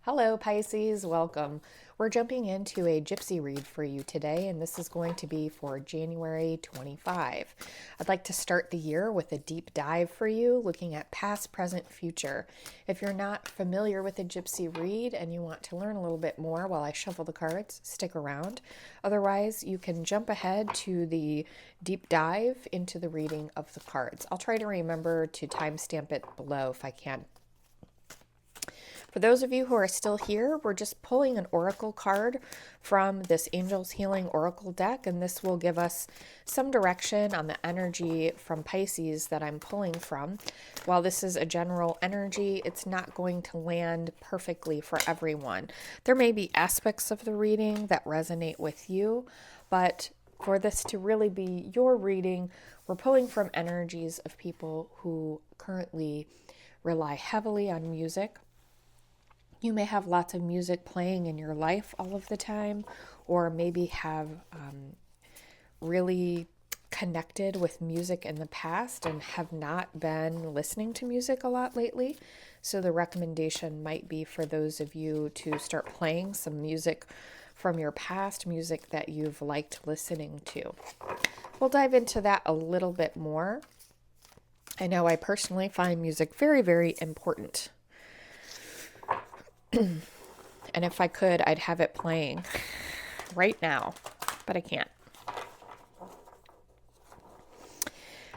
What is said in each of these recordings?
Hello, Pisces. Welcome. We're jumping into a gypsy read for you today, and this is going to be for January 25. I'd like to start the year with a deep dive for you, looking at past, present, future. If you're not familiar with a gypsy read and you want to learn a little bit more while I shuffle the cards, stick around. Otherwise, you can jump ahead to the deep dive into the reading of the cards. I'll try to remember to timestamp it below if I can. For those of you who are still here, we're just pulling an oracle card from this Angels Healing Oracle deck, and this will give us some direction on the energy from Pisces that I'm pulling from. While this is a general energy, it's not going to land perfectly for everyone. There may be aspects of the reading that resonate with you, but for this to really be your reading, we're pulling from energies of people who currently rely heavily on music. You may have lots of music playing in your life all of the time, or maybe have really connected with music in the past and have not been listening to music a lot lately. So the recommendation might be for those of you to start playing some music from your past, music that you've liked listening to. We'll dive into that a little bit more. I know I personally find music very, very important. And if I could, I'd have it playing right now, but I can't.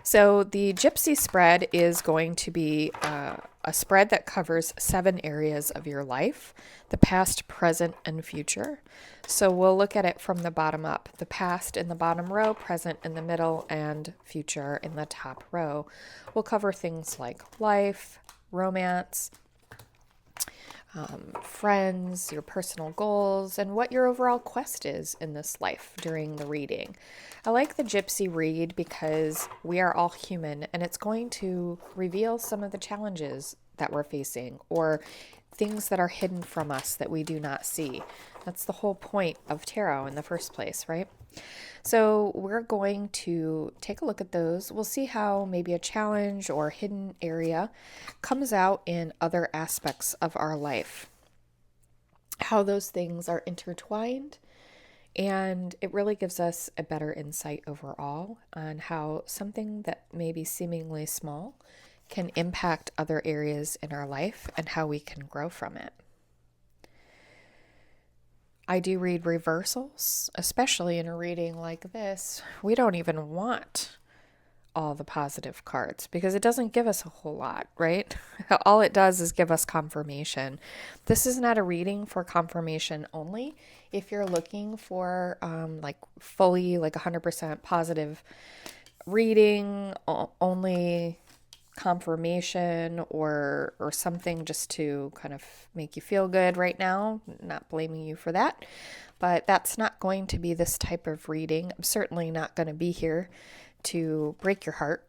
So the gypsy spread is going to be a spread that covers 7 areas of your life: the past, present, and future. So we'll look at it from the bottom up: the past in the bottom row, present in the middle, and future in the top row. We'll cover things like life, romance, friends, your personal goals, and what your overall quest is in this life during the reading. I like the gypsy read because we are all human, and it's going to reveal some of the challenges that we're facing or things that are hidden from us that we do not see. That's the whole point of tarot in the first place, right? So we're going to take a look at those. We'll see how maybe a challenge or hidden area comes out in other aspects of our life, how those things are intertwined, and it really gives us a better insight overall on how something that may be seemingly small can impact other areas in our life and how we can grow from it. I do read reversals, especially in a reading like this. We don't even want all the positive cards because it doesn't give us a whole lot, right? All it does is give us confirmation. This is not a reading for confirmation only. If you're looking for fully 100% positive reading, only confirmation or something just to kind of make you feel good right now, not blaming you for that, but that's not going to be this type of reading. I'm certainly not going to be here to break your heart,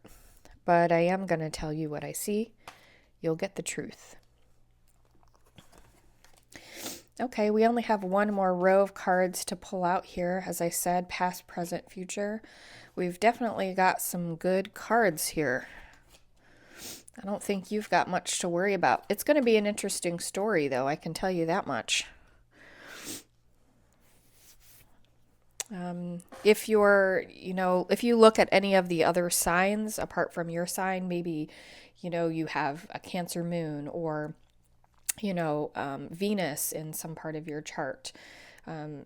but I am going to tell you what I see. You'll get the truth. Okay, we only have one more row of cards to pull out here. As I said, past, present, future. We've definitely got some good cards here. I don't think you've got much to worry about. It's going to be an interesting story, though, I can tell you that much. If you look at any of the other signs apart from your sign, maybe, you have a Cancer moon or, Venus in some part of your chart.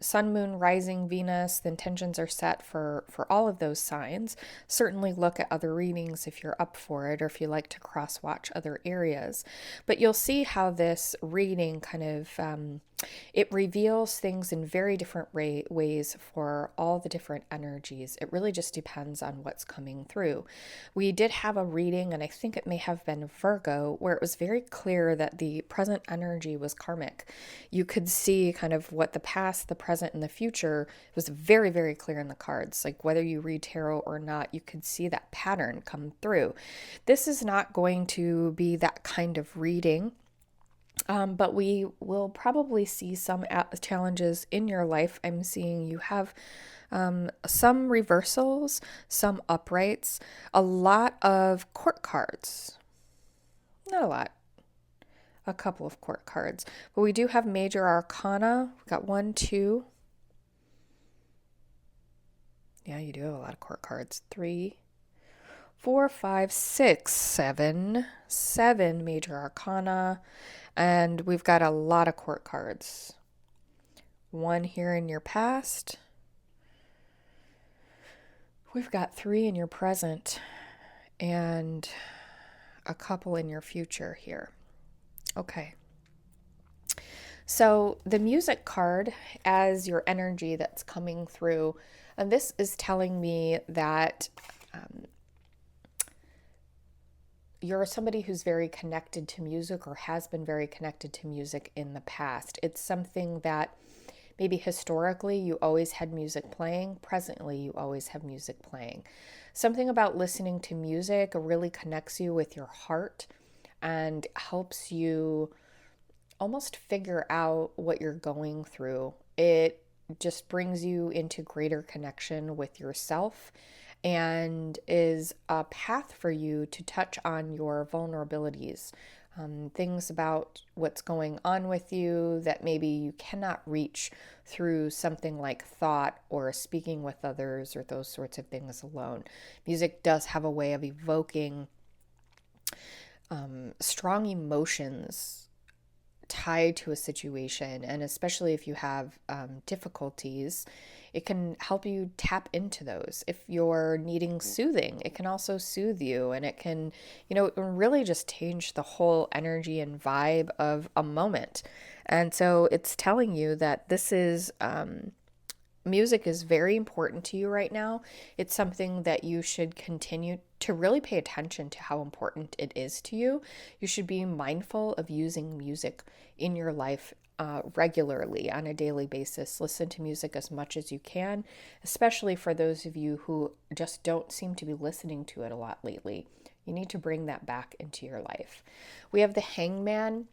Sun, moon, rising, Venus, the intentions are set for all of those signs. Certainly look at other readings if you're up for it or if you like to cross-watch other areas. But you'll see how this reading kind of, it reveals things in very different ways for all the different energies. It really just depends on what's coming through. We did have a reading, and I think it may have been Virgo, where it was very clear that the present energy was karmic. You could see kind of what the past, the present, and the future was very, very clear in the cards. Like whether you read tarot or not, you could see that pattern come through. This is not going to be that kind of reading. But we will probably see some challenges in your life. I'm seeing you have some reversals, some uprights, a lot of court cards. Not a lot. a couple of court cards. But we do have major arcana. We've got 1, 2. Yeah, you do have a lot of court cards. 3, 4, 5, 6, 7. 7 major arcana. And we've got a lot of court cards. 1 here in your past. We've got 3 in your present. And a couple in your future here. Okay. So the music card as your energy that's coming through, and this is telling me that you're somebody who's very connected to music or has been very connected to music in the past. It's something that maybe historically you always had music playing, presently you always have music playing. Something about listening to music really connects you with your heart and helps you almost figure out what you're going through. It just brings you into greater connection with yourself and is a path for you to touch on your vulnerabilities, things about what's going on with you that maybe you cannot reach through something like thought or speaking with others or those sorts of things alone. Music does have a way of evoking strong emotions tied to a situation, and especially if you have difficulties, it can help you tap into those. If you're needing soothing, it can also soothe you, and it can, it can really just change the whole energy and vibe of a moment. And so it's telling you that this is music is very important to you right now. It's something that you should continue to really pay attention to how important it is to you. You should be mindful of using music in your life regularly on a daily basis. Listen to music as much as you can, especially for those of you who just don't seem to be listening to it a lot lately. You need to bring that back into your life. We have the Hangman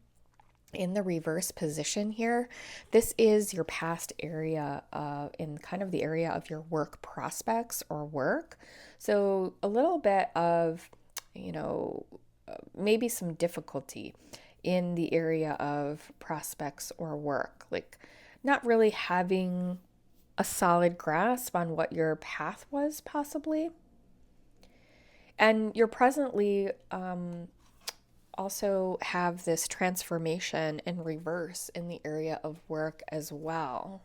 in the reverse position here. This is your past area in kind of the area of your work prospects or work. So a little bit of, maybe some difficulty in the area of prospects or work, like not really having a solid grasp on what your path was possibly. And you're presently also have this transformation in reverse in the area of work as well.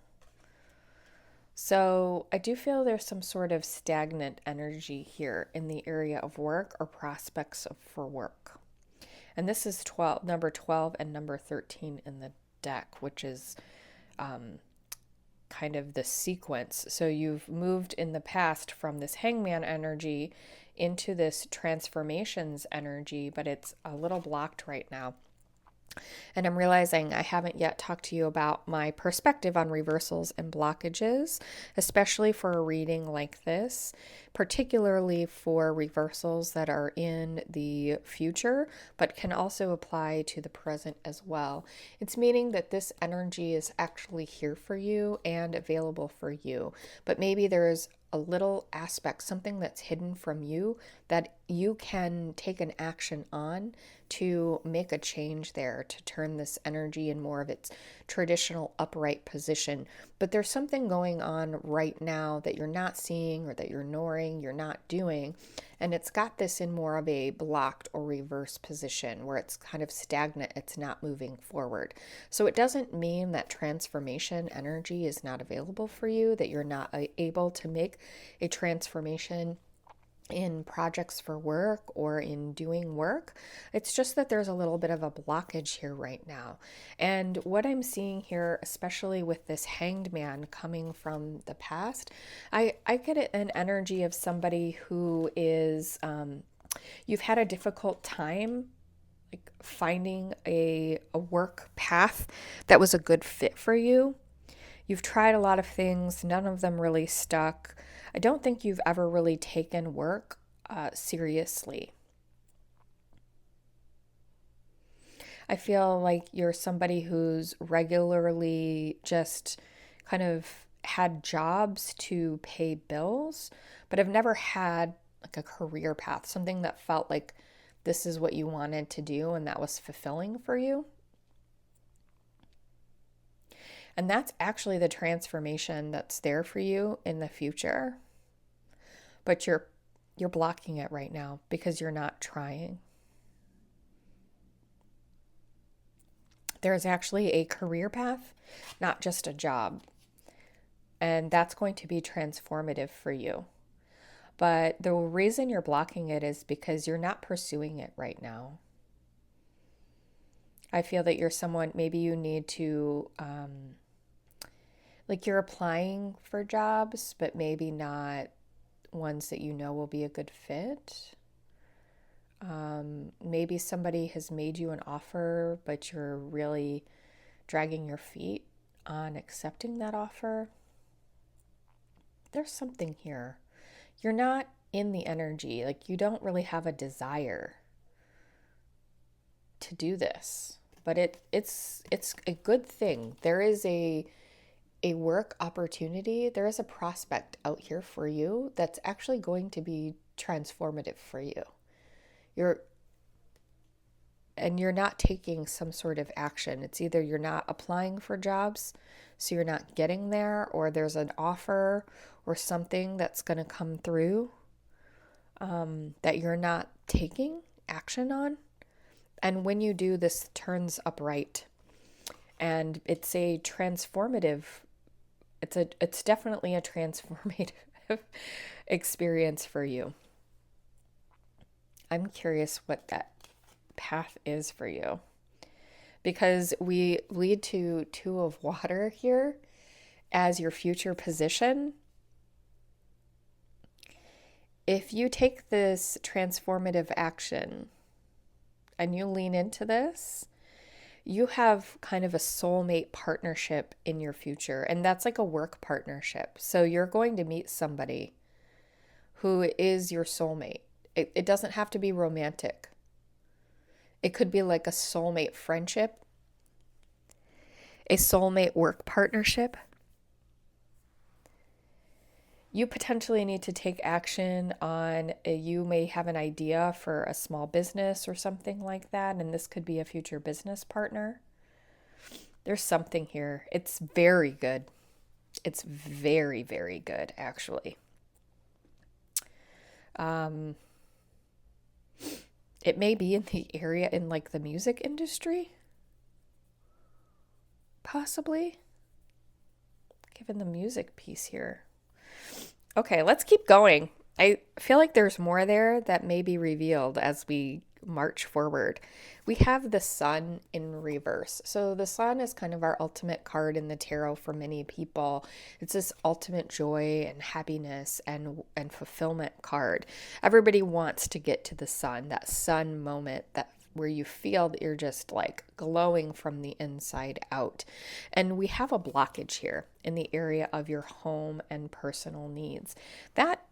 So I do feel there's some sort of stagnant energy here in the area of work or prospects for work. And this is number 12 and number 13 in the deck, which is kind of the sequence. So you've moved in the past from this Hangman energy into this transformations energy, but it's a little blocked right now. And I'm realizing I haven't yet talked to you about my perspective on reversals and blockages, especially for a reading like this, particularly for reversals that are in the future, but can also apply to the present as well. It's meaning that this energy is actually here for you and available for you, but maybe there's a little aspect, something that's hidden from you that you can take an action on to make a change there, to turn this energy in more of its traditional upright position. But there's something going on right now that you're not seeing or that you're ignoring, you're not doing. And it's got this in more of a blocked or reverse position where it's kind of stagnant, it's not moving forward. So it doesn't mean that transformation energy is not available for you, that you're not able to make a transformation in projects for work or in doing work. It's just that there's a little bit of a blockage here right now. And what I'm seeing here, especially with this Hanged Man coming from the past, I get an energy of somebody who is, you've had a difficult time like finding a work path that was a good fit for you. You've tried a lot of things, none of them really stuck. I don't think you've ever really taken work seriously. I feel like you're somebody who's regularly just kind of had jobs to pay bills, but have never had like a career path, something that felt like this is what you wanted to do and that was fulfilling for you. And that's actually the transformation that's there for you in the future. But you're blocking it right now because you're not trying. There's actually a career path, not just a job. And that's going to be transformative for you. But the reason you're blocking it is because you're not pursuing it right now. I feel that you're someone, maybe you need to, like you're applying for jobs, but maybe not ones that you know will be a good fit. Maybe somebody has made you an offer, but you're really dragging your feet on accepting that offer. There's something here. You're not in the energy, like you don't really have a desire to do this, but it's a good thing. There is a work opportunity, there is a prospect out here for you that's actually going to be transformative for you. You're not taking some sort of action. It's either you're not applying for jobs, so you're not getting there, or there's an offer or something that's going to come through that you're not taking action on. And when you do, this turns upright. And it's a transformative, it's definitely a transformative experience for you. I'm curious what that path is for you. Because we lead to Two of Water here as your future position. If you take this transformative action and you lean into this, you have kind of a soulmate partnership in your future. And that's like a work partnership. So you're going to meet somebody who is your soulmate. It doesn't have to be romantic. It could be like a soulmate friendship, a soulmate work partnership. You potentially need to take action on, you may have an idea for a small business or something like that, and this could be a future business partner. There's something here. It's very good. It's very, very good, actually. It may be in the area, in like the music industry, possibly, given the music piece here. Okay, let's keep going. I feel like there's more there that may be revealed as we march forward. We have the Sun in reverse. So the Sun is kind of our ultimate card in the tarot for many people. It's this ultimate joy and happiness and fulfillment card. Everybody wants to get to the Sun, that Sun moment, that where you feel that you're just like glowing from the inside out. And we have a blockage here in the area of your home and personal needs. That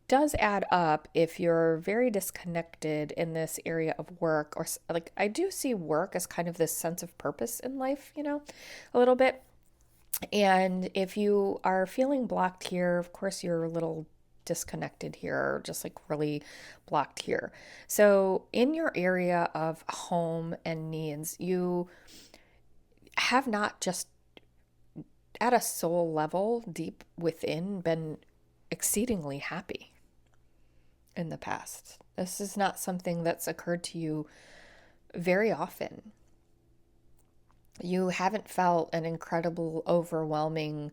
does add up if you're very disconnected in this area of work, or like I do see work as kind of this sense of purpose in life, a little bit. And if you are feeling blocked here, of course, you're a little disconnected here, or just like really blocked here. So in your area of home and needs, you have not just at a soul level deep within been exceedingly happy in the past. This is not something that's occurred to you very often. You haven't felt an incredible, overwhelming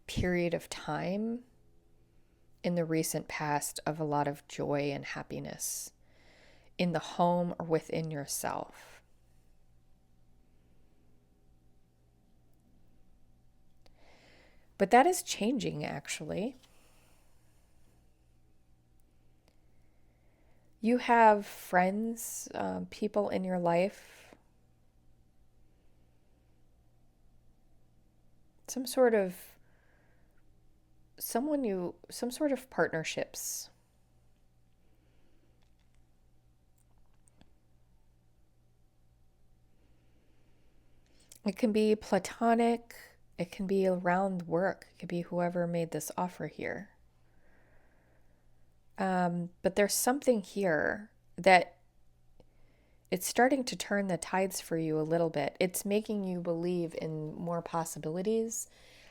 period of time in the recent past of a lot of joy and happiness in the home or within yourself. But that is changing, actually. You have friends, people in your life, some sort of partnerships. It can be platonic, it can be around work, it could be whoever made this offer here. But there's something here that it's starting to turn the tides for you a little bit. It's making you believe in more possibilities,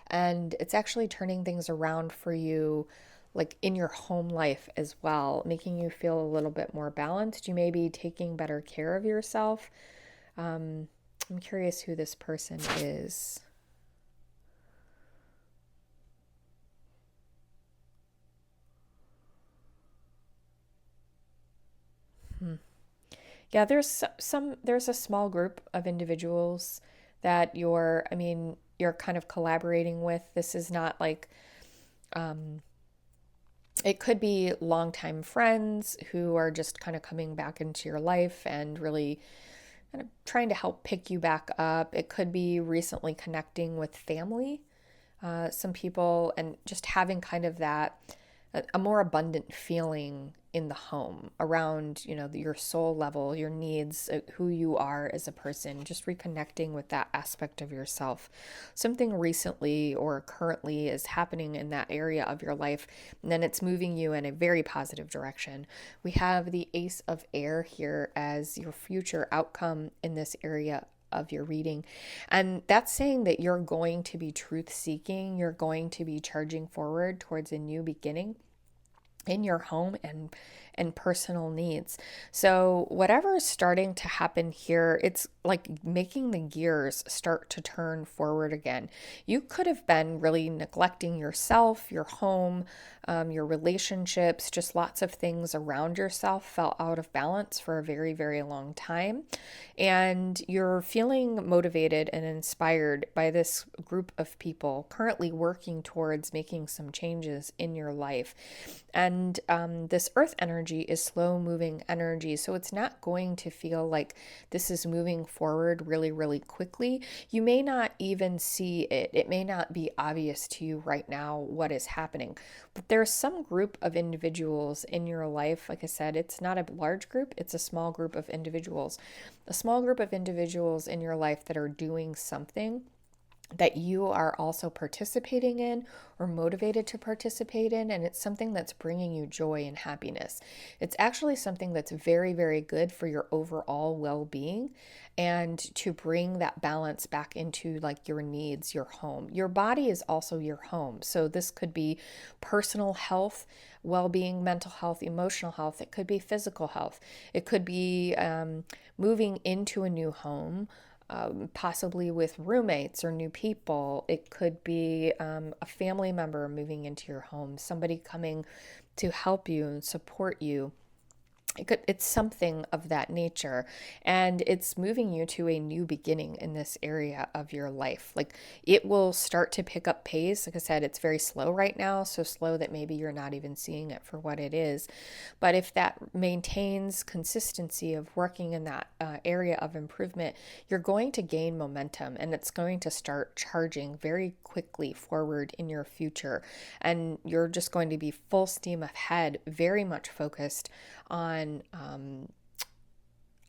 and it's actually turning things around for you, like in your home life as well, making you feel a little bit more balanced. You may be taking better care of yourself. I'm curious who this person is. Yeah, there's a small group of individuals that you're kind of collaborating with. This is not like, it could be longtime friends who are just kind of coming back into your life and really kind of trying to help pick you back up. It could be recently connecting with family, some people, and just having kind of that a more abundant feeling in the home around, your soul level, your needs, who you are as a person, just reconnecting with that aspect of yourself. Something recently or currently is happening in that area of your life, and then it's moving you in a very positive direction. We have the Ace of Air here as your future outcome in this area of your reading. And that's saying that you're going to be truth seeking, you're going to be charging forward towards a new beginning in your home and personal needs. So whatever is starting to happen here, it's like making the gears start to turn forward again. You could have been really neglecting yourself, your home, your relationships, just lots of things around yourself felt out of balance for a very, very long time. And you're feeling motivated and inspired by this group of people currently working towards making some changes in your life. And this earth energy is slow moving energy. So it's not going to feel like this is moving forward really, really quickly. You may not even see it. It may not be obvious to you right now what is happening. But there's some group of individuals in your life. Like I said, it's not a large group, it's a small group of individuals. A small group of individuals in your life that are doing something that you are also participating in or motivated to participate in, and it's something that's bringing you joy and happiness. It's actually something that's very, very good for your overall well-being and to bring that balance back into like your needs, your home. Your body is also your home. So this could be personal health, well-being, mental health, emotional health. It could be physical health. It could be moving into a new home, possibly with roommates or new people. It could be a family member moving into your home, somebody coming to help you and support you. It's something of that nature, and it's moving you to a new beginning in this area of your life. Like it will start to pick up pace. Like I said, it's very slow right now, so slow that maybe you're not even seeing it for what it is. But if that maintains consistency of working in that area of improvement, you're going to gain momentum, and it's going to start charging very quickly forward in your future. And you're just going to be full steam ahead, very much focused on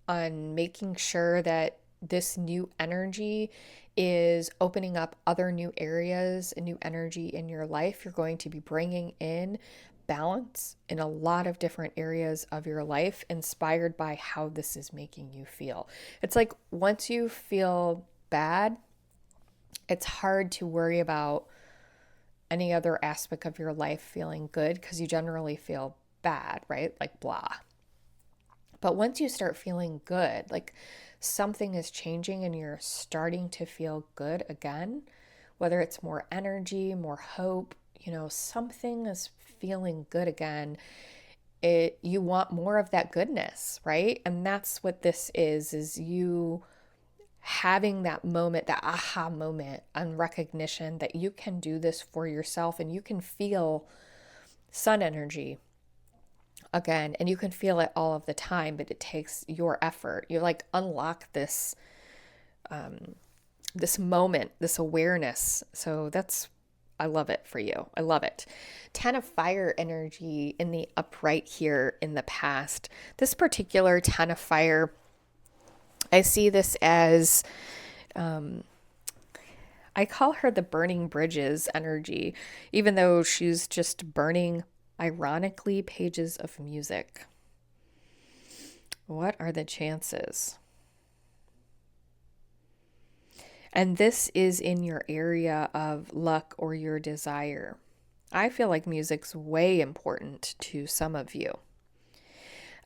making sure that this new energy is opening up other new areas and new energy in your life. You're going to be bringing in balance in a lot of different areas of your life, inspired by how this is making you feel. It's like once you feel bad, it's hard to worry about any other aspect of your life feeling good because you generally feel bad, right? Like blah. But once you start feeling good, like something is changing and you're starting to feel good again, whether it's more energy, more hope, something is feeling good again. You want more of that goodness, right? And that's what this is you having that moment, that aha moment and recognition that you can do this for yourself, and you can feel sun energy again, and you can feel it all of the time, but it takes your effort. You like unlock this moment, this awareness. So I love it for you. I love it. 10 of fire energy in the upright here in the past. This particular 10 of fire, I see this as, I call her the burning bridges energy, even though she's just burning, ironically, pages of music. What are the chances? And this is in your area of luck or your desire. I feel like music's way important to some of you.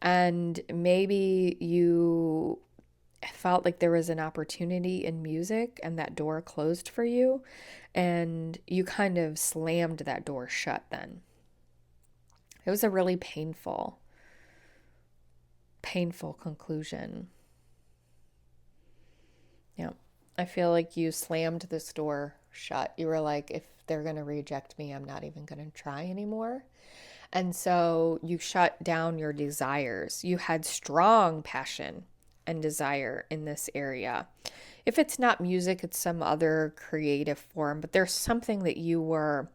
And maybe you felt like there was an opportunity in music and that door closed for you, and you kind of slammed that door shut then. It was a really painful conclusion. Yeah. I feel like you slammed this door shut. You were like, if they're going to reject me, I'm not even going to try anymore. And so you shut down your desires. You had strong passion and desire in this area. If it's not music, it's some other creative form, but there's something that you were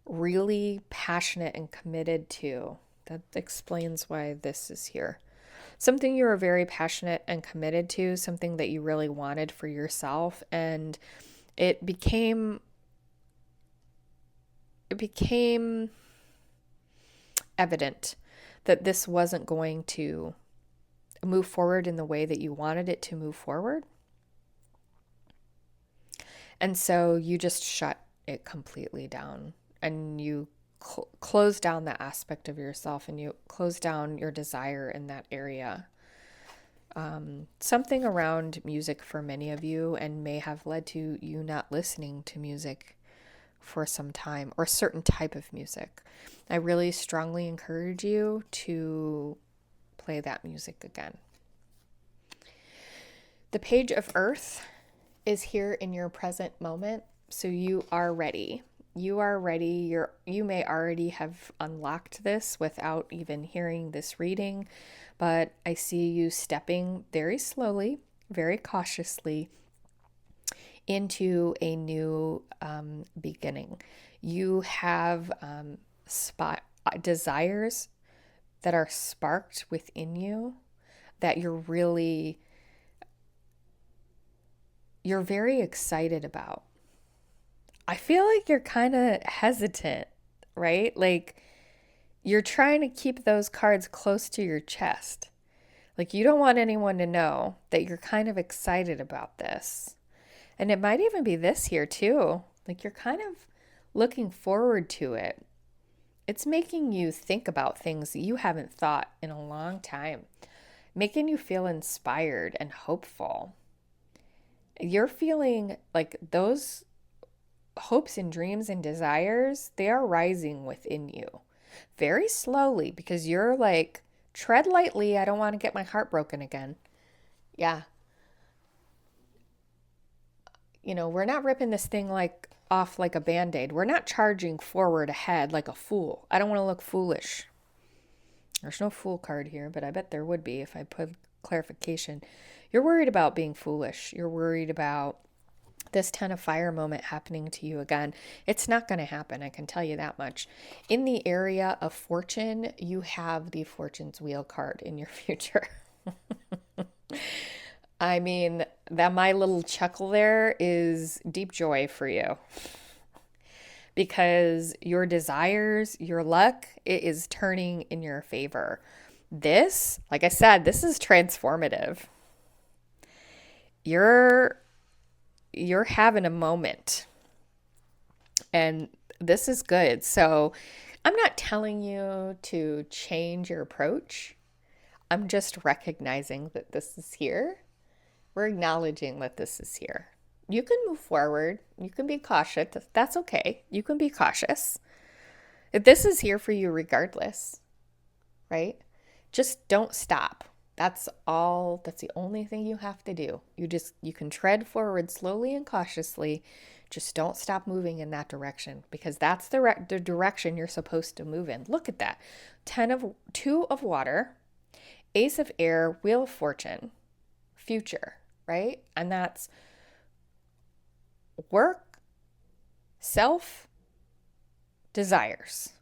really passionate and committed to. That explains why this is here. Something you were very passionate and committed to, something that you really wanted for yourself, and it became evident that this wasn't going to move forward in the way that you wanted it to move forward. And so you just shut it completely down, and you close down that aspect of yourself, and you close down your desire in that area. Something around music for many of you, and may have led to you not listening to music for some time, or a certain type of music. I really strongly encourage you to play that music again. The Page of Earth is here in your present moment, so you are ready. You are ready. You may already have unlocked this without even hearing this reading, but I see you stepping very slowly, very cautiously into a new beginning. You have desires that are sparked within you that you're very excited about. I feel like you're kind of hesitant, right? Like you're trying to keep those cards close to your chest. Like you don't want anyone to know that you're kind of excited about this. And it might even be this here too. Like you're kind of looking forward to it. It's making you think about things that you haven't thought in a long time, making you feel inspired and hopeful. You're feeling like those hopes and dreams and desires, they are rising within you very slowly, because you're like, tread lightly. I don't want to get my heart broken again. Yeah. We're not ripping this thing off like a Band-Aid. We're not charging forward ahead like a fool. I don't want to look foolish. There's no fool card here, but I bet there would be if I put clarification. You're worried about being foolish. You're worried about this 10 of fire moment happening to you again. It's not going to happen. I can tell you that much. In the area of fortune, you have the Fortune's Wheel card in your future. I mean, that my little chuckle there is deep joy for you, because your desires, your luck, it is turning in your favor. This, like I said, this is transformative. You're having a moment, and this is good. So I'm not telling you to change your approach. I'm just recognizing that this is here. We're acknowledging that this is here. You can move forward. You can be cautious. That's okay. You can be cautious. This is here for you regardless, right? Just don't stop. That's all. That's the only thing you have to do. You can tread forward slowly and cautiously. Just don't stop moving in that direction, because that's the direction you're supposed to move in. Look at that. 2 of water, Ace of air, Wheel of fortune, future, right? And that's work, self, desires.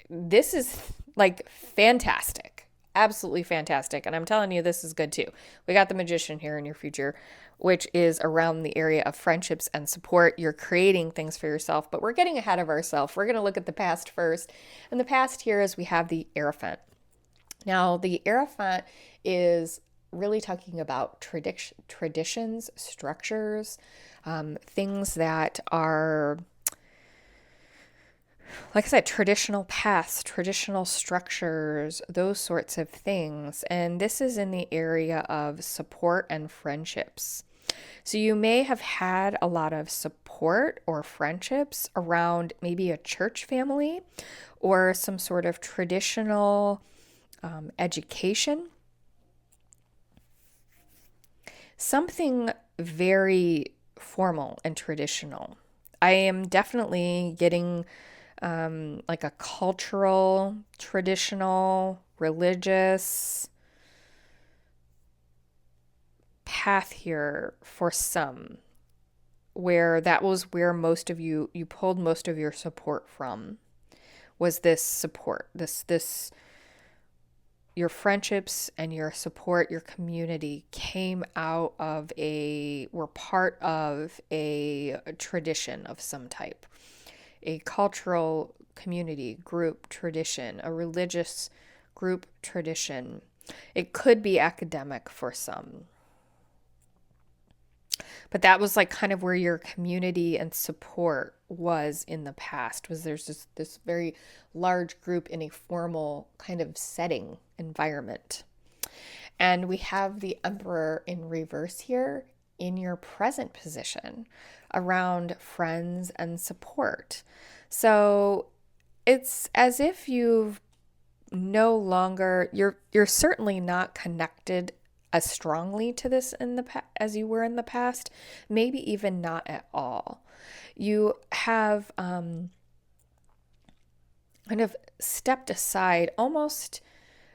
This is like fantastic. Absolutely fantastic. And I'm telling you, this is good too. We got the Magician here in your future, which is around the area of friendships and support. You're creating things for yourself, but we're getting ahead of ourselves. We're going to look at the past first. And the past here is we have the Hierophant. Now, the Hierophant is really talking about traditions, structures, things that are, like I said, traditional paths, traditional structures, those sorts of things. And this is in the area of support and friendships. So you may have had a lot of support or friendships around maybe a church family or some sort of traditional education. Something very formal and traditional. I am definitely getting like a cultural, traditional, religious path here for some, where that was where most of you pulled most of your support from, was this support, this your friendships and your support, your community came out of were part of a tradition of some type, a cultural community, group, tradition, a religious group, tradition. It could be academic for some. But that was like kind of where your community and support was in the past, was there's this very large group in a formal kind of setting environment. And we have the Emperor in reverse here in your present position around friends and support. So it's as if you've no longer, you're certainly not connected as strongly to this as you were in the past, maybe even not at all. You have kind of stepped aside, almost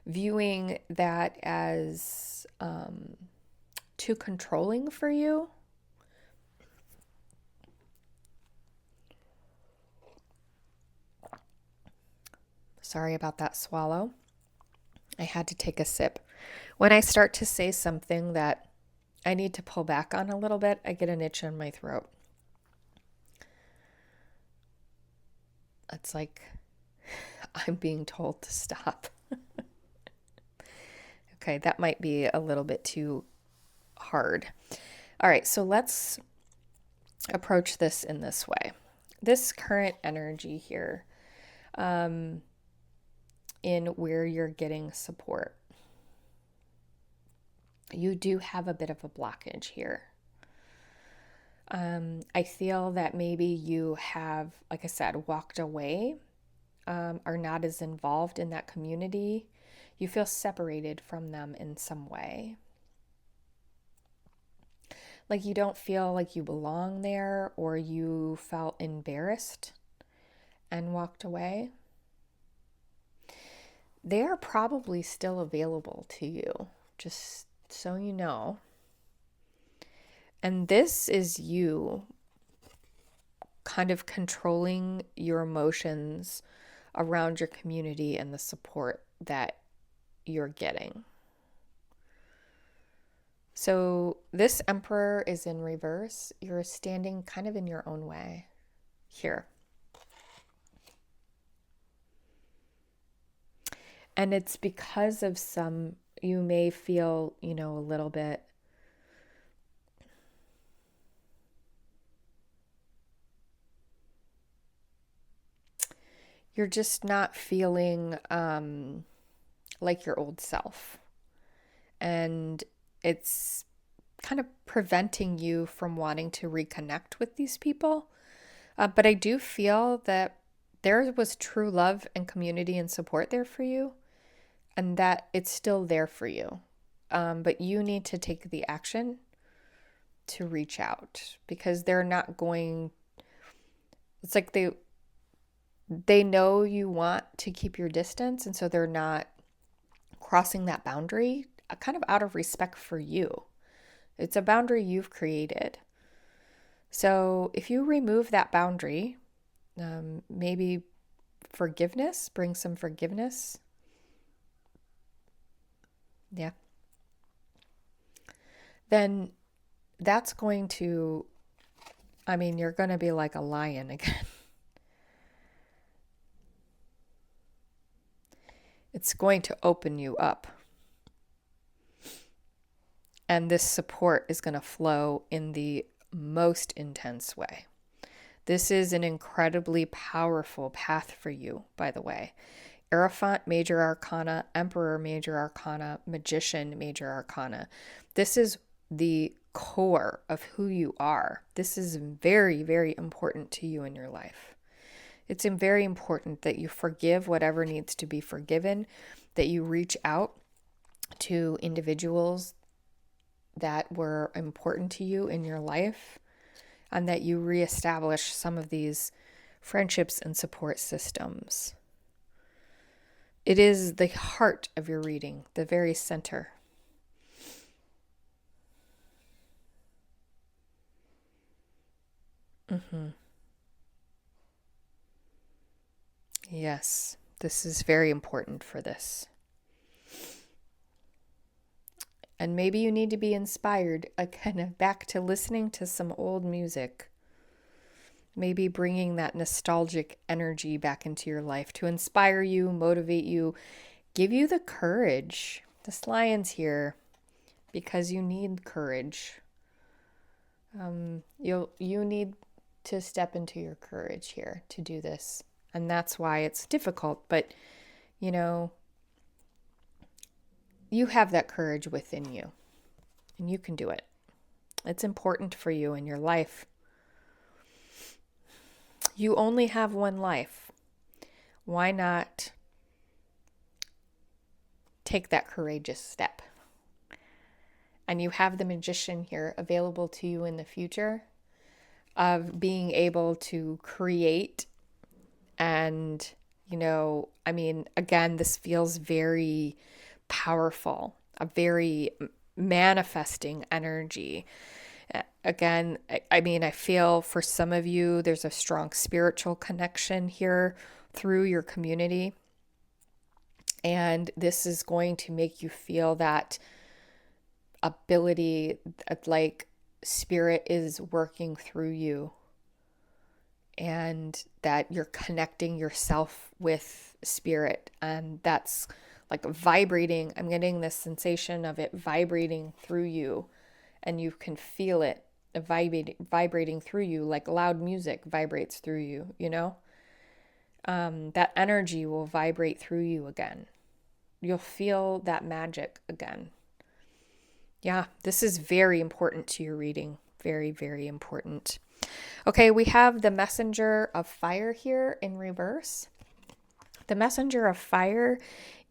viewing that as too controlling for you. Sorry about that swallow. I had to take a sip. When I start to say something that I need to pull back on a little bit, I get an itch in my throat. It's like I'm being told to stop. Okay, that might be a little bit too hard. All right, so let's approach this in this way. This current energy here, in where you're getting support, you do have a bit of a blockage here. I feel that maybe you have, like I said, walked away, are not as involved in that community. You feel separated from them in some way. Like you don't feel like you belong there, or you felt embarrassed and walked away. They are probably still available to you, just so you know. And this is you kind of controlling your emotions around your community and the support that you're getting. So this Emperor is in reverse. You're standing kind of in your own way here. And it's because of you may feel, a little bit you're just not feeling like your old self. And it's kind of preventing you from wanting to reconnect with these people. But I do feel that there was true love and community and support there for you, and that it's still there for you. But you need to take the action to reach out, because they're not going, it's like they know you want to keep your distance, and so they're not crossing that boundary kind of out of respect for you. It's a boundary you've created. So if you remove that boundary, maybe forgiveness, bring some forgiveness. Yeah. Then that's going to, you're going to be like a lion again. It's going to open you up. And this support is going to flow in the most intense way. This is an incredibly powerful path for you, by the way. Hierophant, Major Arcana, Emperor, Major Arcana, Magician, Major Arcana. This is the core of who you are. This is very, very important to you in your life. It's very important that you forgive whatever needs to be forgiven, that you reach out to individuals that were important to you in your life, and that you reestablish some of these friendships and support systems. It is the heart of your reading, the very center. Yes, this is very important for this. And maybe you need to be inspired again back to listening to some old music. Maybe bringing that nostalgic energy back into your life to inspire you, motivate you, give you the courage. This lion's here because you need courage. You need to step into your courage here to do this. And that's why it's difficult. But, you have that courage within you. And you can do it. It's important for you in your life. You only have one life. Why not take that courageous step? And you have the Magician here available to you in the future of being able to create. And, again, this feels very powerful, a very manifesting energy. Again, I feel for some of you, there's a strong spiritual connection here through your community. And this is going to make you feel that ability, like spirit is working through you, and that you're connecting yourself with spirit. And that's like vibrating. I'm getting this sensation of it vibrating through you, and you can feel it vibrating through you like loud music vibrates through you, that energy will vibrate through you again. You'll feel that magic again. Yeah, this is very important to your reading. Very, very important. Okay, we have the Messenger of Fire here in reverse. The Messenger of Fire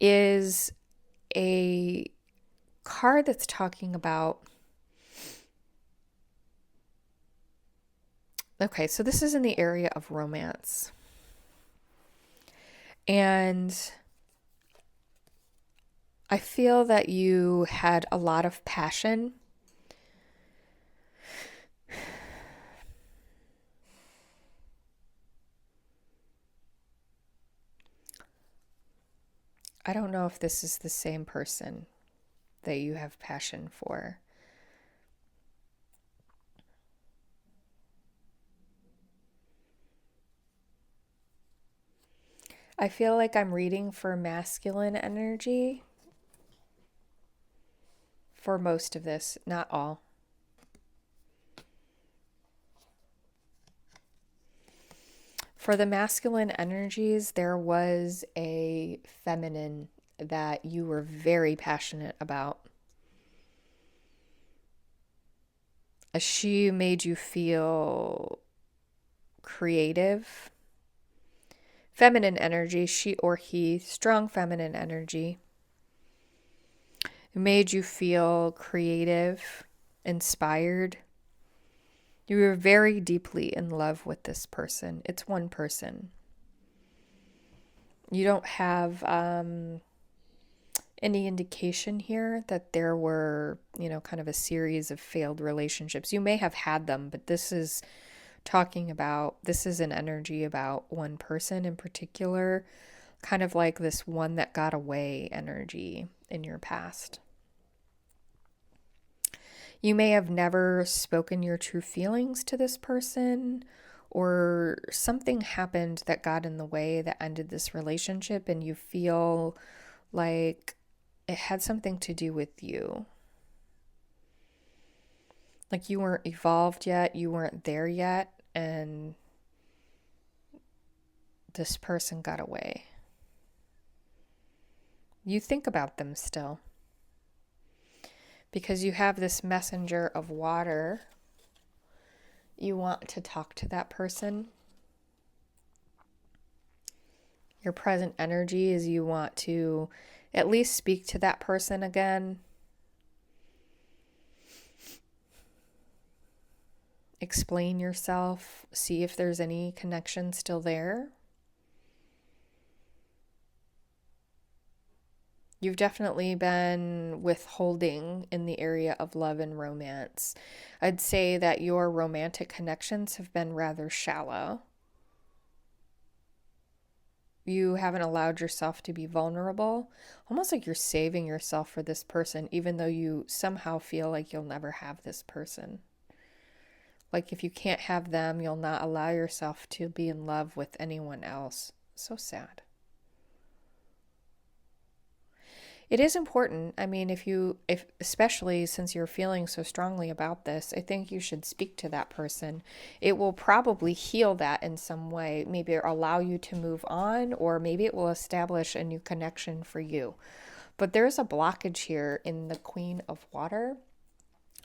is a card that's talking about. Okay, so this is in the area of romance. And I feel that you had a lot of passion. I don't know if this is the same person that you have passion for. I feel like I'm reading for masculine energy for most of this, not all. For the masculine energies, there was a feminine that you were very passionate about. She made you feel creative. Feminine energy, she or he, strong feminine energy. It made you feel creative, inspired. You were very deeply in love with this person. It's one person. You don't have any indication here that there were, kind of a series of failed relationships. You may have had them, but this is an energy about one person in particular, kind of like this one that got away energy in your past. You may have never spoken your true feelings to this person, or something happened that got in the way that ended this relationship, and you feel like it had something to do with you. Like you weren't evolved yet, you weren't there yet, and this person got away. You think about them still because you have this messenger of water. You want to talk to that person. Your present energy is you want to at least speak to that person again. Explain yourself. See if there's any connection still there. You've definitely been withholding in the area of love and romance. I'd say that your romantic connections have been rather shallow. You haven't allowed yourself to be vulnerable, almost like you're saving yourself for this person, even though you somehow feel like you'll never have this person. Like if you can't have them, you'll not allow yourself to be in love with anyone else. So sad. It is important. I mean, if especially since you're feeling so strongly about this, I think you should speak to that person. It will probably heal that in some way. Maybe allow you to move on, or maybe it will establish a new connection for you. But there's a blockage here in the Queen of Water.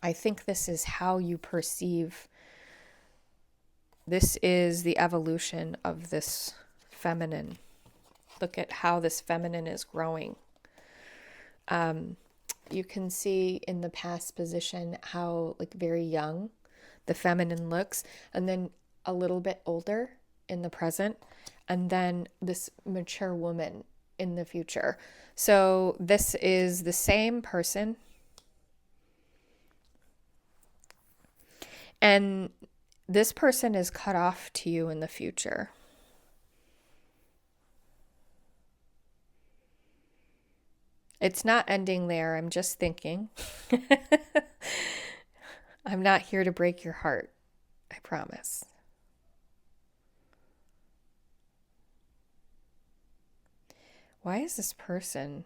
I think this is how you perceive. This is the evolution of this feminine. Look at how this feminine is growing. You can see in the past position how like very young the feminine looks, and then a little bit older in the present, and then this mature woman in the future. So this is the same person, and this person is cut off to you in the future. It's not ending there. I'm just thinking. I'm not here to break your heart. I promise. Why is this person?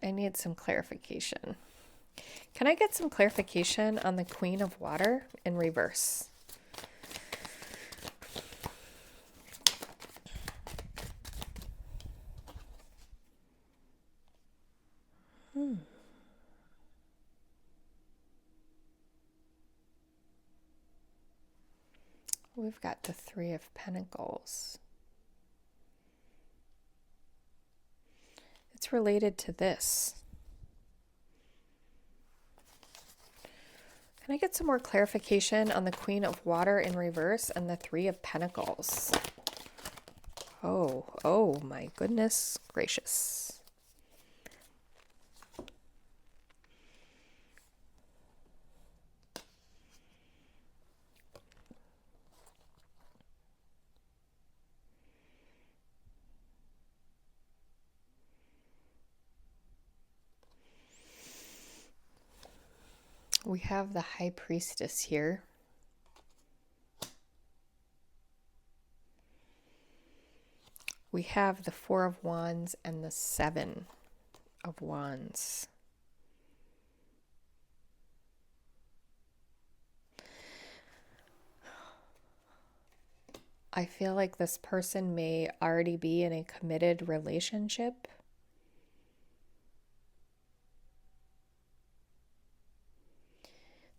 I need some clarification. Can I get some clarification on the Queen of Water in reverse? We've got the Three of Pentacles. It's related to this. Can I get some more clarification on the Queen of Water in reverse and the Three of Pentacles? Oh my goodness gracious. We have the High Priestess here. We have the Four of Wands and the Seven of Wands. I feel like this person may already be in a committed relationship.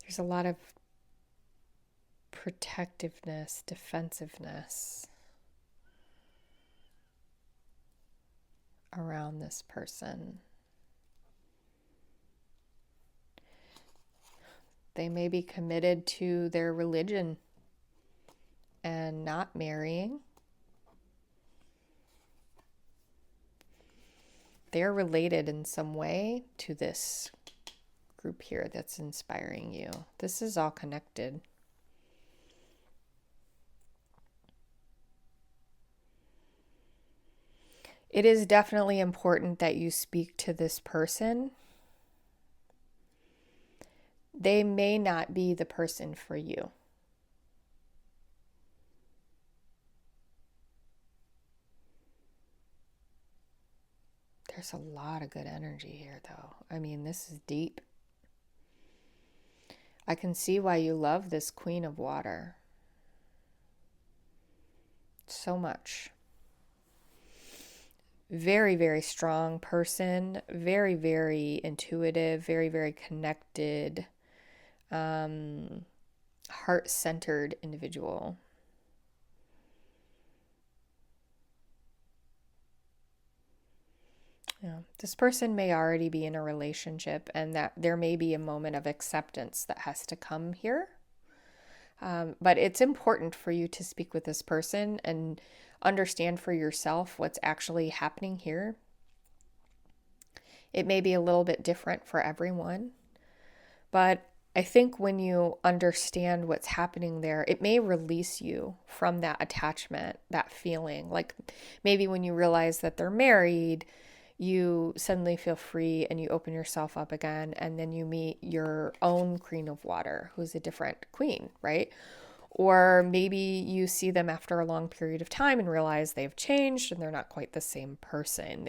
There's a lot of protectiveness, defensiveness around this person. They may be committed to their religion and not marrying. They're related in some way to this group here that's inspiring you. This is all connected. It is definitely important that you speak to this person. they may not be the person for you. There's a lot of good energy here, though. I mean, this is deep. I can see why you love this Queen of Water so much. Very, very strong person, very, very intuitive, very, very connected, heart-centered individual. Yeah. This person may already be in a relationship, and that there may be a moment of acceptance that has to come here. But it's important for you to speak with this person and understand for yourself what's actually happening here. It may be a little bit different for everyone, but I think when you understand what's happening there, it may release you from that attachment, that feeling. Like maybe when you realize that they're married, you suddenly feel free and you open yourself up again, and then you meet your own Queen of Water, who's a different queen, right? Or maybe you see them after a long period of time and realize they've changed and they're not quite the same person.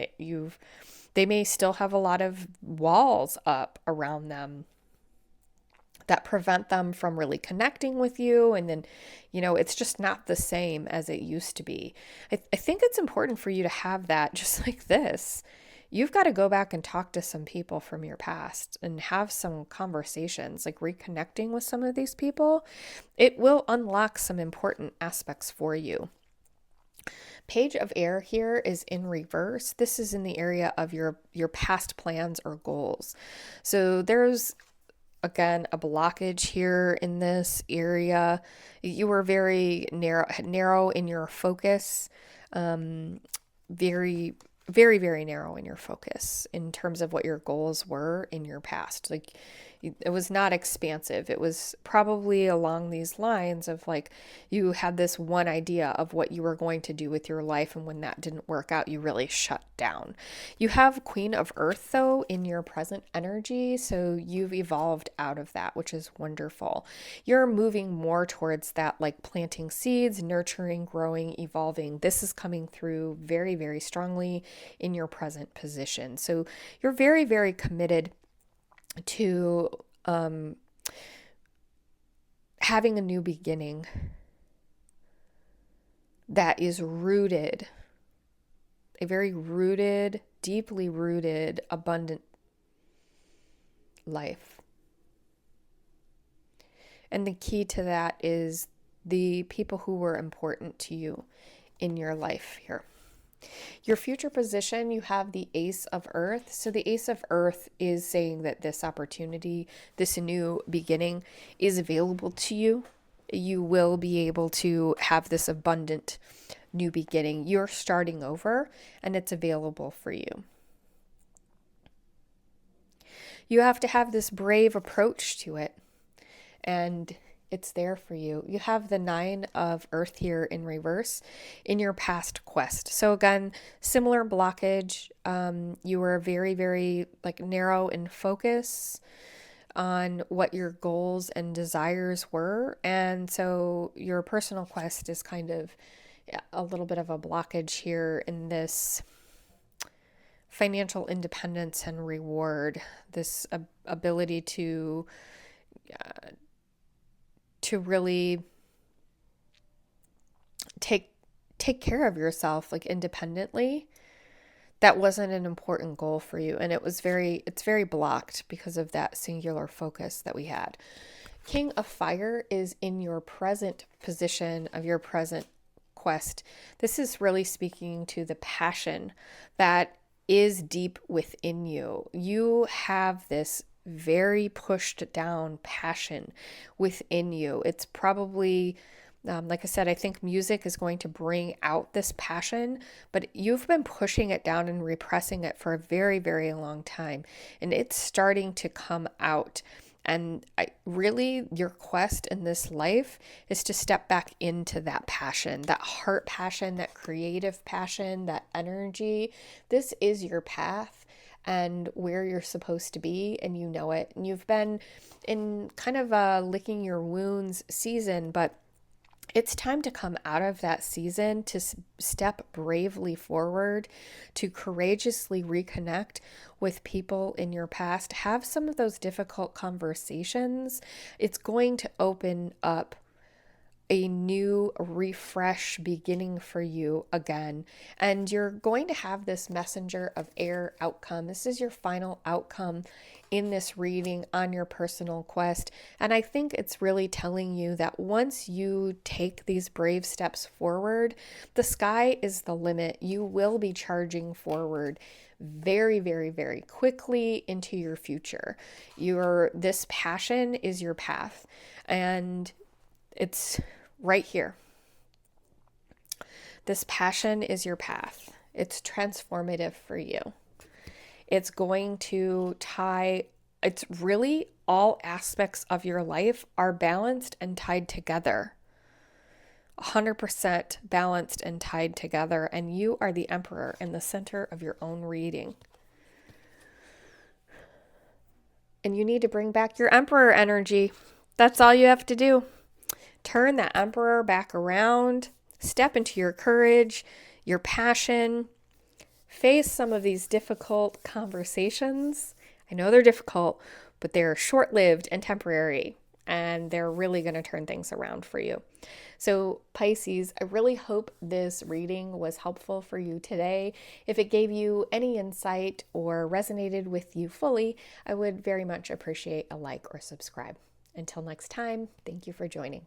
They may still have a lot of walls up around them that prevent them from really connecting with you. And then, it's just not the same as it used to be. I think it's important for you to have that, just like this. You've got to go back and talk to some people from your past and have some conversations, like reconnecting with some of these people. It will unlock some important aspects for you. Page of Air here is in reverse. This is in the area of your past plans or goals. So there's, again, a blockage here in this area. You were very narrow in your focus, very, very, very narrow in your focus in terms of what your goals were in your past. Like it was not expansive. It was probably along these lines of like you had this one idea of what you were going to do with your life, and when that didn't work out, you really shut down. You have Queen of Earth though in your present energy, so you've evolved out of that, which is wonderful. You're moving more towards that, like planting seeds, nurturing, growing, evolving. This is coming through very, very strongly in your present position. So you're very, very committed to having a new beginning that is rooted, a very rooted, deeply rooted, abundant life. And the key to that is the people who were important to you in your life here. Your future position, you have the Ace of Earth. So the Ace of Earth is saying that this opportunity, this new beginning is available to you. You will be able to have this abundant new beginning. You're starting over and it's available for you. You have to have this brave approach to it, and it's there for you. You have the Nine of Earth here in reverse in your past quest. So again, similar blockage. You were very, very like narrow in focus on what your goals and desires were. And so your personal quest is kind of a little bit of a blockage here in this financial independence and reward, this ability to really take care of yourself like independently. That wasn't an important goal for you, and it's very blocked because of that singular focus that we had. King of Fire is in your present position of your present quest. This is really speaking to the passion that is deep within you. You have this very pushed down passion within you. It's probably, like I said, I think music is going to bring out this passion, but you've been pushing it down and repressing it for a very, very long time, and it's starting to come out. And really, your quest in this life is to step back into that passion, that heart passion, that creative passion, that energy. This is your path. and where you're supposed to be, and you know it. And you've been in kind of a licking your wounds season, but it's time to come out of that season, to step bravely forward, to courageously reconnect with people in your past. Have some of those difficult conversations. It's going to open up a new, refresh beginning for you again. And you're going to have this messenger of air outcome. This is your final outcome in this reading on your personal quest. And I think it's really telling you that once you take these brave steps forward, the sky is the limit. You will be charging forward very, very, very quickly into your future. This passion is your path. And it's right here. This passion is your path. It's transformative for you. It's going to it's really all aspects of your life are balanced and tied together. 100% balanced and tied together. And you are the emperor in the center of your own reading. And you need to bring back your emperor energy. That's all you have to do. Turn that emperor back around, step into your courage, your passion, face some of these difficult conversations. I know they're difficult, but they're short-lived and temporary, and they're really going to turn things around for you. So Pisces, I really hope this reading was helpful for you today. If it gave you any insight or resonated with you fully, I would very much appreciate a like or subscribe. Until next time, thank you for joining.